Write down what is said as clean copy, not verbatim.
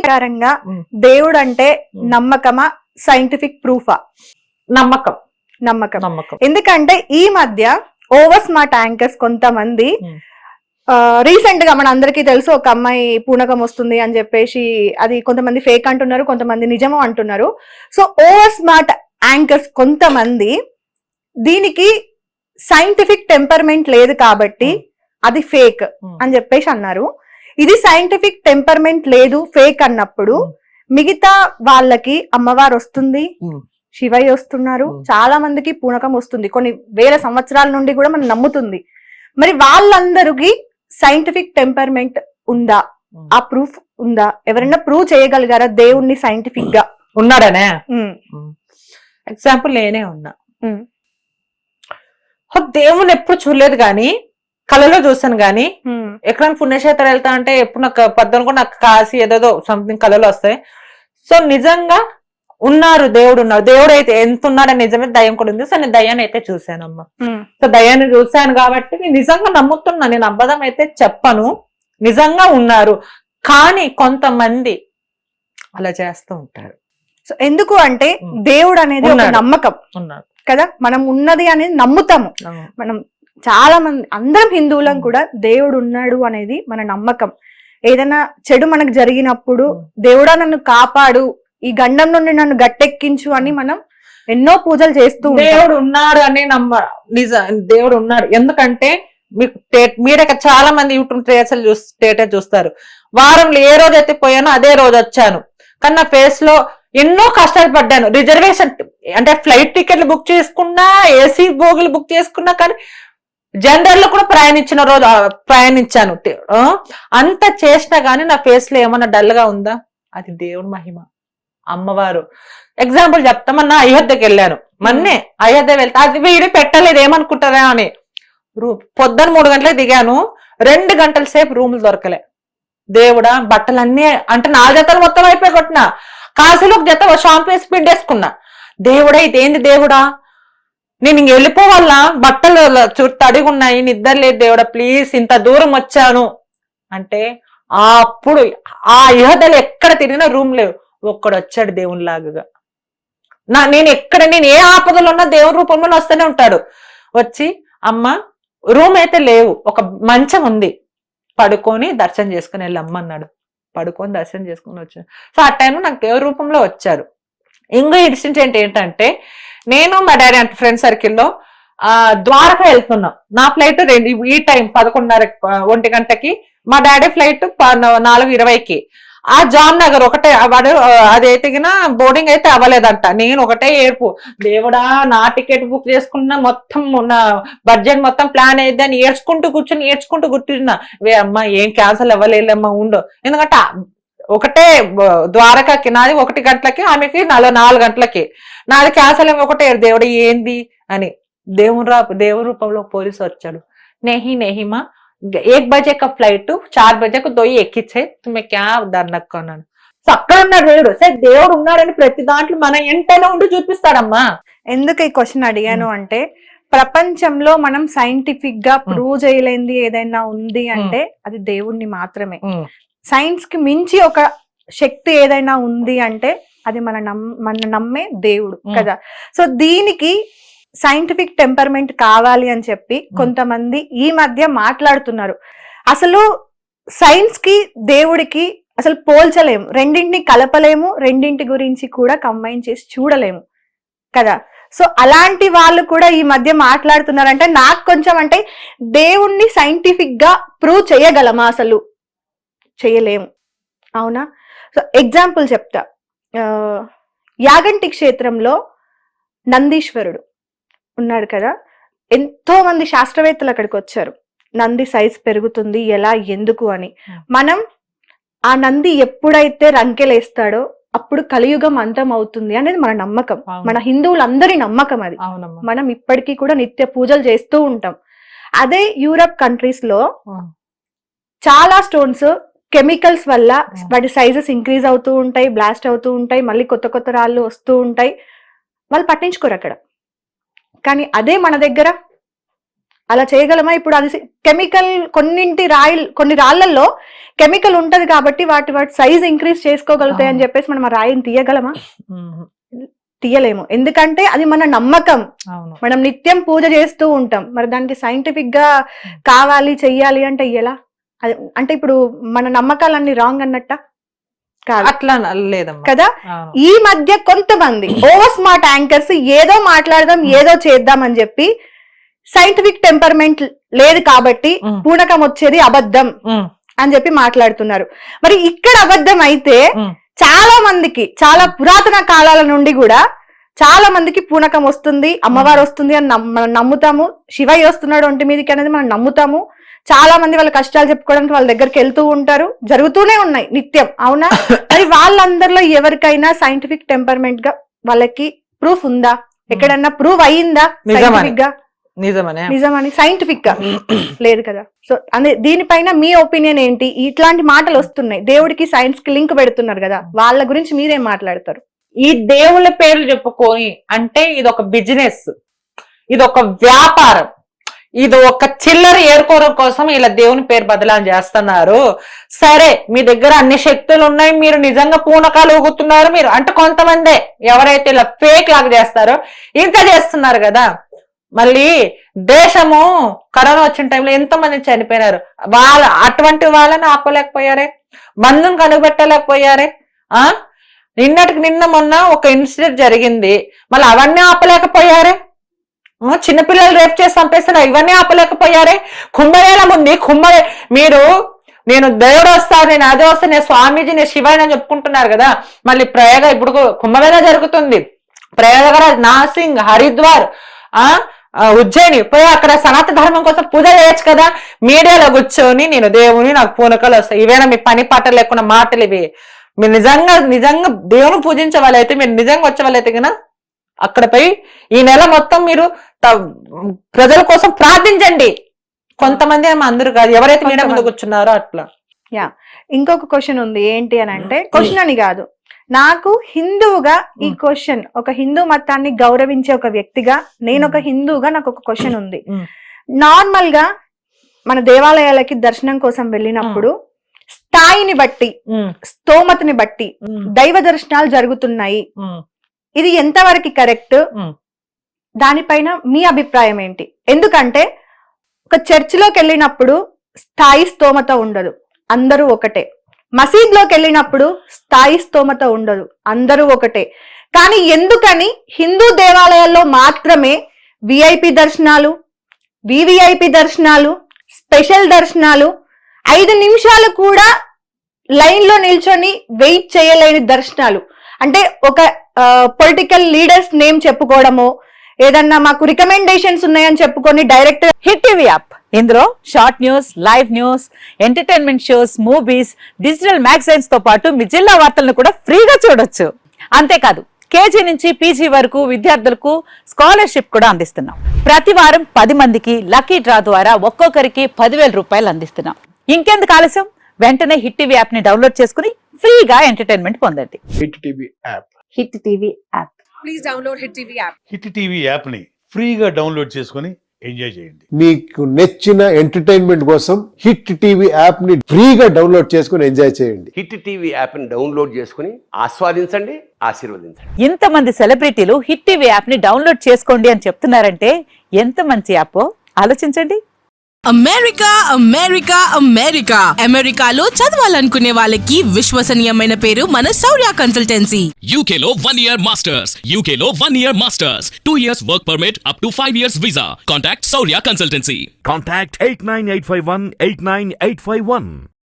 ప్రకారంగా దేవుడు అంటే నమ్మకమా, సైంటిఫిక్ ప్రూఫా? నమ్మకం. నమ్మకం. నమ్మకం. ఎందుకంటే ఈ మధ్య ఓవర్ స్మార్ట్ యాంకర్స్ కొంతమంది రీసెంట్ గా మన అందరికీ తెలుసు, ఒక అమ్మాయి పూనకం వస్తుంది అని చెప్పేసి అది కొంతమంది ఫేక్ అంటున్నారు, కొంతమంది నిజమో అంటున్నారు. సో ఓవర్ స్మార్ట్ యాంకర్స్ కొంతమంది దీనికి సైంటిఫిక్ టెంపర్మెంట్ లేదు కాబట్టి అది ఫేక్ అని చెప్పేసి అన్నారు. ఇది సైంటిఫిక్ టెంపర్మెంట్ లేదు, ఫేక్ అన్నప్పుడు మిగతా వాళ్ళకి అమ్మవారు వస్తుంది, శివయ్య వస్తున్నారు, చాలా మందికి పూనకం వస్తుంది, కొన్ని వేల సంవత్సరాల నుండి కూడా మనం నమ్ముతుంది. మరి వాళ్ళందరికి సైంటిఫిక్ టెంపర్మెంట్ ఉందా? ఆ ప్రూఫ్ ఉందా? ఎవరైనా ప్రూవ్ చేయగలిగారా దేవుణ్ణి సైంటిఫిక్ గా? ఉన్నాడనే ఎగ్జాంపుల్ నేనే ఉన్నా. దేవుని ఎప్పుడు చూడలేదు గాని కళలో చూసాను గాని, ఎక్కడైనా పుణ్యక్షేత్రం వెళ్తా అంటే ఎప్పుడు నాకు పద్దను కూడా నాకు కాసి ఏదేదో సంథింగ్ కళలో వస్తాయి. సో నిజంగా ఉన్నారు, దేవుడు ఉన్నారు. దేవుడు అయితే ఎంత ఉన్నాడని నిజమే, దయ్యం కూడా ఉంది. సో నేను దయ్యాన్ని అయితే చూశానమ్మా. సో దయ్యాన్ని చూశాను కాబట్టి నేను నిజంగా నమ్ముతున్నా, నేను అబద్ధం అయితే చెప్పను, నిజంగా ఉన్నారు. కానీ కొంతమంది అలా చేస్తూ ఉంటారు. సో ఎందుకు అంటే దేవుడు అనేది ఒక నమ్మకం కదా, మనం ఉన్నది అనేది నమ్ముతాము. మనం చాలా మంది అందరం హిందువులం కూడా దేవుడు ఉన్నాడు అనేది మన నమ్మకం. ఏదైనా చెడు మనకు జరిగినప్పుడు దేవుడా నన్ను కాపాడు, ఈ గండం నుండి నన్ను గట్టెక్కించు అని మనం ఎన్నో పూజలు చేస్తూ దేవుడు ఉన్నాడు అని దేవుడు ఉన్నాడు. ఎందుకంటే మీకు మీరే చాలా మంది యూట్యూబ్ స్టేటస్ చూస్తారు, వారంలో ఏ రోజు అయితే పోయానో అదే రోజు వచ్చాను, కానీ నా ఫేస్ లో ఎన్నో కష్టాలు పడ్డాను. రిజర్వేషన్ అంటే ఫ్లైట్ టికెట్లు బుక్ చేసుకున్నా, ఏసీ బోగులు బుక్ చేసుకున్నా, కానీ జనరల్ లో కూడా ప్రయాణించాను. అంత చేసినా గానీ నా ఫేస్ లో ఏమన్నా డల్ గా ఉందా? అది దేవుడి మహిమ, అమ్మవారు. ఎగ్జాంపుల్ చెప్తామన్నా, అయోధ్యకి వెళ్ళాను మొన్నే. అయోధ్య వెళ్తే అది వీడి పెట్టలేదు ఏమనుకుంటారా అని, పొద్దున 3 గంటలకు దిగాను, 2 గంటల సేపు రూములు దొరకలే. దేవుడా బట్టలన్నీ అంటే 4 జతలు మొత్తం అయిపోయి కొట్టిన, కాసులు 1 జత షాంపూ వేసి పిండేసుకున్నా. దేవుడా ఇదేంది దేవుడా, నేను ఇంక వెళ్ళిపోవాలా, బట్టలు తడిగా ఉన్నాయి, నిద్ర లేదు దేవుడా ప్లీజ్, ఇంత దూరం వచ్చాను అంటే అప్పుడు ఆ అయోధ్యలో ఎక్కడ తిరిగినా రూమ్ లేవు, ఒక్కడు వచ్చాడు దేవునిలాగా. నేను ఏ ఆపదలో ఉన్నా దేవుని రూపంలో వస్తూనే ఉంటాడు. వచ్చి అమ్మ రూమ్ అయితే లేవు, ఒక మంచం ఉంది, పడుకొని దర్శనం చేసుకుని వెళ్ళి అమ్మ అన్నాడు. పడుకొని దర్శనం చేసుకుని వచ్చాడు. సో ఆ టైంలో నాకు దేవుని రూపంలో వచ్చారు. ఇంకో ఇన్సిడెంట్ ఏంటంటే, నేను మా డాడీ అంటే ఫ్రెండ్ సర్కిల్లో ద్వారకా వెళ్తున్నాం. నా ఫ్లైట్ ఈ టైం 11:30 గంటకి, మా డాడీ ఫ్లైట్ 4:20కి. ఆ జామ్ నగర్ ఒకటే వాడు అదైతే బోర్డింగ్ అయితే అవ్వలేదంట. నేను ఒకటే ఏడుపు, దేవుడా నా టికెట్ బుక్ చేసుకున్నా, మొత్తం నా బడ్జెట్ మొత్తం ప్లాన్ అయితే అని ఏడ్చుకుంటూ కూర్చున్నా. అమ్మా ఏం క్యాన్సల్ అవ్వలేదమ్మా ఉండు, ఎందుకంటే ఒకటే ద్వారకాకి నాది 1 గంటలకి, ఆమెకి 4 గంటలకి, నాది క్యాన్సల్ ఏమి ఒకటే. దేవుడు ఏంది అని దేవుని రూపంలో పోలీసు వచ్చాడు. నెహిమా 1 బజే కా ఫ్లైట్ 4 బజేకు 2 ఎక్కిచ్చే తుమ్మె క్యా దర్నక్కు అన్నాడు. సో అక్కడ ఉన్నాడు దేవుడు. సరే దేవుడు ఉన్నాడని ప్రతి దాంట్లో మన ఎంటనే ఉండి చూపిస్తాడమ్మా. ఎందుకు ఈ క్వశ్చన్ అడిగాను అంటే, ప్రపంచంలో మనం సైంటిఫిక్ గా ప్రూవ్ చేయలేంది ఏదైనా ఉంది అంటే అది దేవుణ్ణి మాత్రమే. సైన్స్ కి మించి ఒక శక్తి ఏదైనా ఉంది అంటే అది మన నమ్మే దేవుడు కదా. సో దీనికి సైంటిఫిక్ టెంపర్మెంట్ కావాలి అని చెప్పి కొంతమంది ఈ మధ్య మాట్లాడుతున్నారు. అసలు సైన్స్ కి దేవుడికి అసలు పోల్చలేము, రెండింటిని కలపలేము, రెండింటి గురించి కూడా కంబైన్ చేసి చూడలేము కదా. సో అలాంటి వాళ్ళు కూడా ఈ మధ్య మాట్లాడుతున్నారంటే నాకు కొంచెం అంటే దేవుణ్ణి సైంటిఫిక్ గా ప్రూవ్ చేయగలమా? అసలు చేయలేము, అవునా? సో ఎగ్జాంపుల్ చెప్తా. యాగంటి క్షేత్రంలో నందీశ్వరుడు ఉన్నాడు కదా, ఎంతో మంది శాస్త్రవేత్తలు అక్కడికి వచ్చారు. నంది సైజ్ పెరుగుతుంది ఎలా, ఎందుకు అని. మనం ఆ నంది ఎప్పుడైతే రంకెలేస్తాడో అప్పుడు కలియుగం అంతం అవుతుంది అనేది మన నమ్మకం, మన హిందువులందరి నమ్మకం అది. మనం ఇప్పటికీ కూడా నిత్య పూజలు చేస్తూ ఉంటాం. అదే యూరప్ కంట్రీస్ లో చాలా స్టోన్స్ కెమికల్స్ వల్ల వాటి సైజెస్ ఇంక్రీజ్ అవుతూ ఉంటాయి, బ్లాస్ట్ అవుతూ ఉంటాయి, మళ్ళీ కొత్త రాళ్ళు వస్తూ ఉంటాయి, వాళ్ళు పట్టించుకోరు అక్కడ. కానీ అదే మన దగ్గర అలా చేయగలమా? ఇప్పుడు అది కెమికల్ కొన్ని రాళ్లలో కెమికల్ ఉంటది కాబట్టి వాటి సైజ్ ఇంక్రీజ్ చేసుకోగలుగుతాయి అని చెప్పేసి మనం ఆ రాయిని తీయగలమా? తీయలేము. ఎందుకంటే అది మన నమ్మకం, మనం నిత్యం పూజ చేస్తూ ఉంటాం. మరి దానికి సైంటిఫిక్ గా కావాలి చెయ్యాలి అంటే ఎలా? అది అంటే ఇప్పుడు మన నమ్మకాలన్నీ రాంగ్ అన్నట్ట కాదు, అట్లా లేదమ్మా కదా. ఈ మధ్య కొంతమంది ఓవర్ స్మార్ట్ యాంకర్స్ ఏదో మాట్లాడదాం ఏదో చేద్దాం అని చెప్పి సైంటిఫిక్ టెంపర్మెంట్ లేదు కాబట్టి పూనకం వచ్చేది అబద్ధం అని చెప్పి మాట్లాడుతున్నారు. మరి ఇక్కడ అబద్ధం అయితే చాలా మందికి, చాలా పురాతన కాలాల నుండి కూడా చాలా మందికి పూనకం వస్తుంది, అమ్మవారు వస్తుంది అని మనం నమ్ముతాము. శివయ్య వస్తున్నాడు ఒంటి మీదకి అనేది మనం నమ్ముతాము. చాలా మంది వాళ్ళ కష్టాలు చెప్పుకోవడానికి వాళ్ళ దగ్గరికి వెళ్తూ ఉంటారు, జరుగుతూనే ఉన్నాయి నిత్యం, అవునా? మరి వాళ్ళందరిలో ఎవరికైనా సైంటిఫిక్ టెంపర్మెంట్ గా వాళ్ళకి ప్రూఫ్ ఉందా? ఎక్కడన్నా ప్రూవ్ అయ్యిందా సైంటిఫిక్ గా? నిజమని సైంటిఫిక్ గా లేదు కదా. సో అదే దీనిపైన మీ ఒపీనియన్ ఏంటి? ఇట్లాంటి మాటలు వస్తున్నాయి, దేవుడికి సైన్స్ కి లింక్ పెడుతున్నారు కదా, వాళ్ళ గురించి మీరేం మాట్లాడతారు? ఈ దేవుళ్ళ పేర్లు చెప్పుకొని అంటే ఇది ఒక బిజినెస్, ఇది ఒక వ్యాపారం, ఇది ఒక చిల్లర ఏరుకోవడం కోసం ఇలా దేవుని పేరు బదలాం చేస్తున్నారు. సరే, మీ దగ్గర అన్ని శక్తులు ఉన్నాయి, మీరు నిజంగా పూనకాలు ఊగుతున్నారు, మీరు అంటే కొంతమందే ఎవరైతే ఇలా ఫేక్ లాగా చేస్తారో ఇంత చేస్తున్నారు కదా. మళ్ళీ దేశము కరోనా వచ్చిన టైంలో ఎంతో మంది చనిపోయినారు, అటువంటి వాళ్ళని ఆపలేకపోయారే, మందును కనుగొట్టలేకపోయారే. నిన్నటికి నిన్న మొన్న ఒక ఇన్సిడెంట్ జరిగింది, మళ్ళీ అవన్నీ ఆపలేకపోయారే. చిన్నపిల్లలు రేపు చేసి చంపేస్తున్నారు, ఇవన్నీ ఆపలేకపోయారే. కుంభమేళం ఉంది, నేను దేవుడు వస్తాను, నేను అదే వస్తాను, నేను స్వామీజీ, నేను శివాయని అని చెప్పుకుంటున్నారు కదా. మళ్ళీ ప్రయాగ ఇప్పుడు కుంభమేళ జరుగుతుంది, ప్రయాగరాజ్, నాసింగ్, హరిద్వార్, ఉజ్జయిని పోయి అక్కడ సనాతన ధర్మం కోసం పూజ చేయొచ్చు కదా. మీడియాలో కూర్చొని నేను దేవుని, నాకు పూనకాలు వస్తాయి, ఇవేనా మీ పని పాట లేకుండా మాటలు ఇవి? మీరు నిజంగా దేవుని పూజించే వాళ్ళైతే, మీరు నిజంగా వచ్చే వాళ్ళైతే కదా అక్కడ పోయి ఈ నెల మొత్తం మీరు ప్రజల కోసం ప్రార్థించండి. కొంతమంది ఏమో అందరూ కాదు, ఎవరైతే మీడియా ముందు కూర్చున్నారో అట్లా. ఇంకొక క్వశ్చన్ ఉంది, ఏంటి అని అంటే, క్వశ్చన్ అని కాదు, నాకు హిందువుగా ఈ క్వశ్చన్, ఒక హిందూ మతాన్ని గౌరవించే ఒక వ్యక్తిగా, నేను ఒక హిందువుగా నాకు ఒక క్వశ్చన్ ఉంది. నార్మల్ గా మన దేవాలయాలకి దర్శనం కోసం వెళ్ళినప్పుడు స్థాయిని బట్టి, స్తోమతని బట్టి దైవ దర్శనాలు జరుగుతున్నాయి. ఇది ఎంతవరకు కరెక్ట్? దానిపైన మీ అభిప్రాయం ఏంటి? ఎందుకంటే ఒక చర్చిలోకి వెళ్ళినప్పుడు స్థాయి స్తోమత ఉండదు, అందరూ ఒకటే. మసీద్లోకి వెళ్ళినప్పుడు స్థాయి స్తోమత ఉండదు, అందరూ ఒకటే. కానీ ఎందుకని హిందూ దేవాలయాల్లో మాత్రమే విఐపి దర్శనాలు, వివిఐపి దర్శనాలు, స్పెషల్ దర్శనాలు, 5 నిమిషాలు కూడా లైన్ లో నిల్చొని వెయిట్ చేయలేని దర్శనాలు, అంటే ఒక పొలిటికల్ లీడర్స్ నేమ్ చెప్పుకోవడమో, ఏదన్నా మాకు రికమెండేషన్స్ ఉన్నాయని చెప్పుకొని డైరెక్ట్ హిట్ టీవీ యాప్, ఇందులో short news, live news, entertainment shows, movies, digital magazines తో పాటు మీ జిల్లా వార్తలను కూడా ఫ్రీగా చూడొచ్చు. అంతేకాదు కేజీ నుంచి పీజీ వరకు విద్యార్థులకు స్కాలర్షిప్ కూడా అందిస్తున్నాం. ప్రతి వారం 10 మందికి లక్కీ డ్రా ద్వారా ఒక్కొక్కరికి 10,000 రూపాయలు అందిస్తున్నాం. ఇంకెందుకు ఆలస్యం, వెంటనే హిట్ టీవీ యాప్ ని డౌన్లోడ్ చేసుకుని ఫ్రీగా ఎంటర్టైన్మెంట్ పొందండి. Hit TV app, hit TV app, please download hit TV app. Hit TV app ని ఫ్రీగా డౌన్లోడ్ చేసుకొని ఎంజాయ్ చేయండి. మీకు నచ్చిన ఎంటర్టైన్మెంట్ కోసం హిట్ టీవీ యాప్ ని ఫ్రీగా డౌన్లోడ్ చేసుకుని ఎంజాయ్ చేయండి. హిట్ టీవీ యాప్ ని డౌన్లోడ్ చేసుకుని ఆస్వాదించండి, ఆశీర్వదించండి. ఇంతమంది సెలబ్రిటీలు హిట్ టీవీ యాప్ ని డౌన్లోడ్ చేసుకోండి అని చెప్తున్నారంటే ఎంత మంచి యాప్ ఆలోచించండి. అమెరికా అమెరికా అమెరికా అమెరికాలో చదవాలనుకునే వాళ్ళకి విశ్వసనీయమైన పేరు మన శౌర్య కన్సల్టెన్సీ. UK లో 1 year masters, UK లో 1 year masters, 2 years work permit up to 5 years visa. Contact Saurya Consultancy. Contact 89851 89851.